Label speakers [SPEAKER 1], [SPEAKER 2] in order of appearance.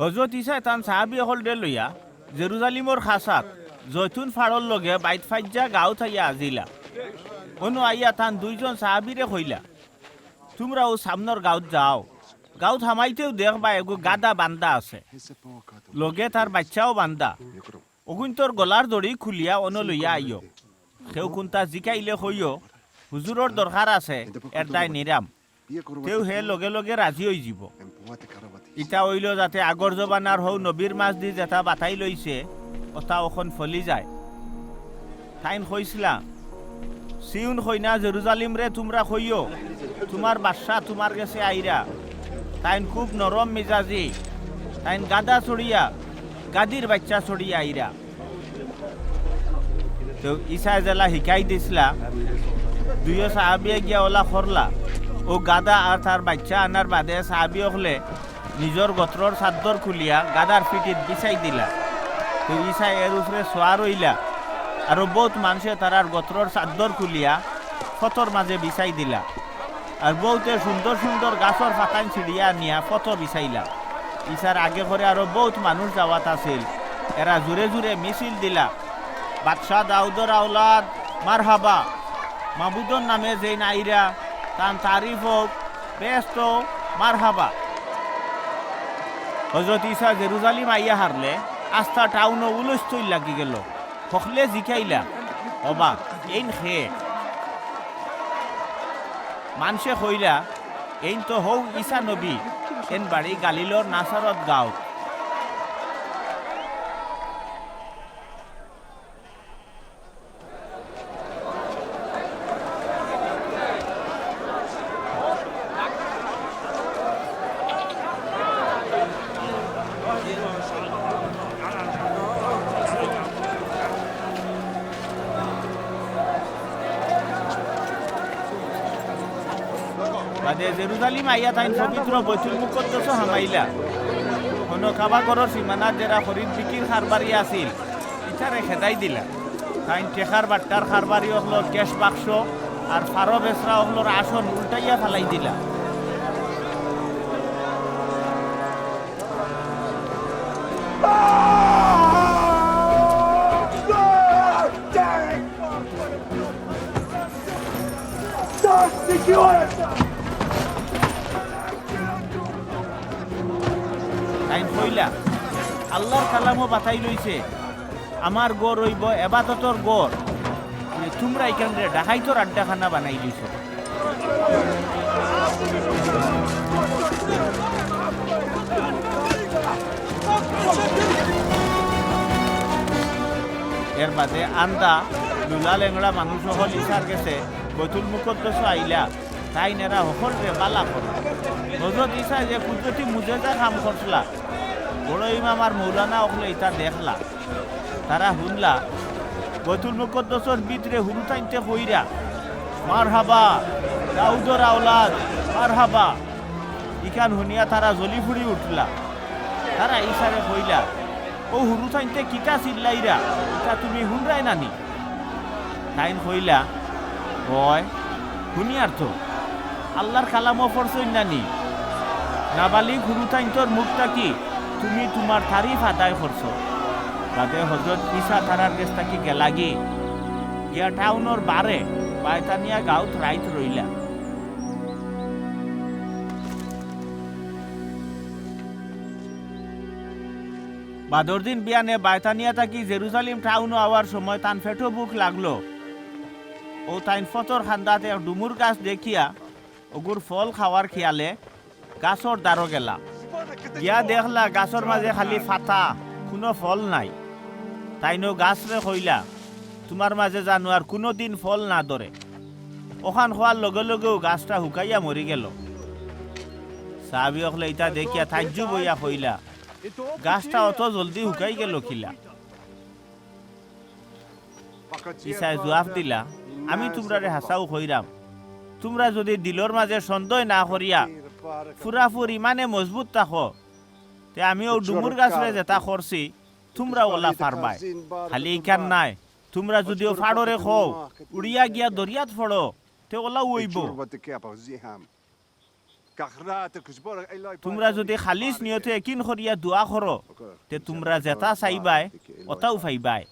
[SPEAKER 1] হজরত ইসা তান সাহাবি হল দে লইয়া জেরুজালিমর খাসাত জৈতুন ফাড়র লগে বাইত ফাইজা গাঁও থাইয়া আজিলা অনু আইয়া তান দুইজন সাহাবিরে কইলা তোমরা ও সামনের গাঁত যাও গাঁত হামাইতেও দেখবা এগো গাদা বান্দা আছে লগে তার বাচ্চাও বান্দা অগুন তোর গলার দড়ি খুলিয়া অন লইয়া আইও কেউ কোনটা জিকাইলে কইও হুজুরর দরকার আছে এর দায় নিরাম কেউ হে লগে লগে রাজি হয়ে যাব ইটা হইল যাতে আগর জবানার হৌ নবীর মাছ দি যেটা বাতাই লইছে ওটা ওখন ফলি যায় তাইন কইছিলা সিউন কইনা জেরুজালিম রে তোমরা কইও তোমার বাদশা তোমার কাছে আইরা তাইন খুব নরম মেজাজি তাইন গাদা ছড়িয়া গাদির বাচ্চা ছড়িয়া আইরা তো ইসা জেলা শিকাই দিছিলা দুইও সাহাবিয়ে গিয়া ওলা করলা ও গাদা আর তার বাচ্চা আনার বাদে সাহাবি হলে নিজের গোত্রর চাদর খুলিয়া গাদার পিঠিত বিছাই দিলা তো ইসা এর উপরে সোয়া রইলা আর বহুত মানুষে তারার গোত্রর চাদর খুলিয়া ফতর মাঝে বিছাই দিলা আর বহুতে সুন্দর সুন্দর গাছর ফাতান ছিড়িয়া নিয়া ফত বিছাইলা ইসার আগে করে আরো বহুত মানুষ যাওয়াত আছিল এরা জুড়ে জুড়ে মিছিল দিলা বাদশাহ দাউদর আওলাদ মারহাবা মাবুদর নামে যে নাইরা তান তারিফ হোক বেস্ত মারহাবা হজরত ইসা জেরুজালিম আইয়া হারলে আস্থা টাউন উলস্থই লাগি গেল হকলে জিকাইলা অবাক এইন খেয়ে মানুষে কইলা এইন তো হৌ ইসা নবী এন বাড়ি গালিলর নাসারত গাঁও বাদে জেরুজালিম আইয়া তাইন পবিত্র বৈতুল মুকদ্দাস হামাইলা কোনো কাবা ঘরের সীমানাত যারা খরিদ বিক্রির খারবারি আছিল ইটারে খেদাই দিলা তাইন টেকার বাট্টার খারবারি হকলোর ক্যাশ বাক্স আর ফারো বেসরা হকলোর আসন উল্টাইয়া ফালাই দিলা তাইন কইলা আল্লাহর কালামও বাতাই লইছে আমার গড় রইব এবাদতর গড় তোমরা এখানে ডাকাইতর আড্ডাখানা বানাই দিছ এর বাদে আন্দা লুলা লেংড়া মানুষ হল ইসার গেছে বৈতুল মুকদ্দাস আইলা তাই নেরা হকল রে বালা কর হযরত ঈসা যে কুদরতি মুজিজা কাম করছলা বড় ইমাম আর মৌলানা ওগুলো এটা দেখলা তারা শুনলা বৈতুল মুকদ্দাসের ভিতরে হুরু টাইনতে কইরা মারহাবা দাউদর আওলাদ মারহাবা ইখান শুনিয়া তারা জ্বলি ফুরি উঠলা তারা ঈসারে কইলা ও হুরু টাইনতে কিটা চিল্লাইরা এটা তুমি শুনরাই নানি তাইন কইলা হয় শুনি আর তো আল্লাহর কালামও পড়ছই নানি নাবালিক হুরু টাইনতর মুখটা কি তুমি তোমার তারিফ আদায় করছো বাদে হযরত ঈসা তারার কাছ থেকে গেলাগি গিয়া টাউনের বারে বাইতানিয়া গাঁৱত রাইত রইলা বাদর দিন বিয়ানে বাইতানিয়া থাকি জেরুজালিম টাউন আওয়ার সময় তান ফেটো বুক লাগলো ও তাইন ফতর খান্দাতে ডুমুর গাছ দেখিয়া ওগুর ফল খাওয়ার খেয়ালে গাছর দ্বারো গেলা গিয়া দেখলা গাছর মাঝে খালি ফাতা কোনো ফল নাই তাইনো গাছরে কইলা তোমার মাঝে জানো আর কোনো দিন ফল না ধরে ওখান খোয়ার লগে লগেও গাছটা শুকাইয়া মরি গেল সাহাবি হলে এটা দেখিয়া তাজ্জুব হইয়া কইলা গাছটা অত জলদি শুকাই গেল খিলা ঈসায় জবাব দিলা আমি তোমরারে হাসাও কইরাম তোমরা যদি দিলর মাঝে সন্দেহ না করিয়া ফুরাফুর ইমানে মজবুত থাকো তে আমিও ডুমুর গাছরে যেটা করছি তোমরা ওলা পারবাই খালি ইখান নাই তোমরা যদিও ফাড়রে খো উড়িয়া গিয়া দরিয়াত ফড়ো তে ওলা উইব তোমরা যদি খালিস নিয়তে একিন করিয়া দোয়া করো তে তোমরা যেটা চাইবাই ওটাও পাইবাই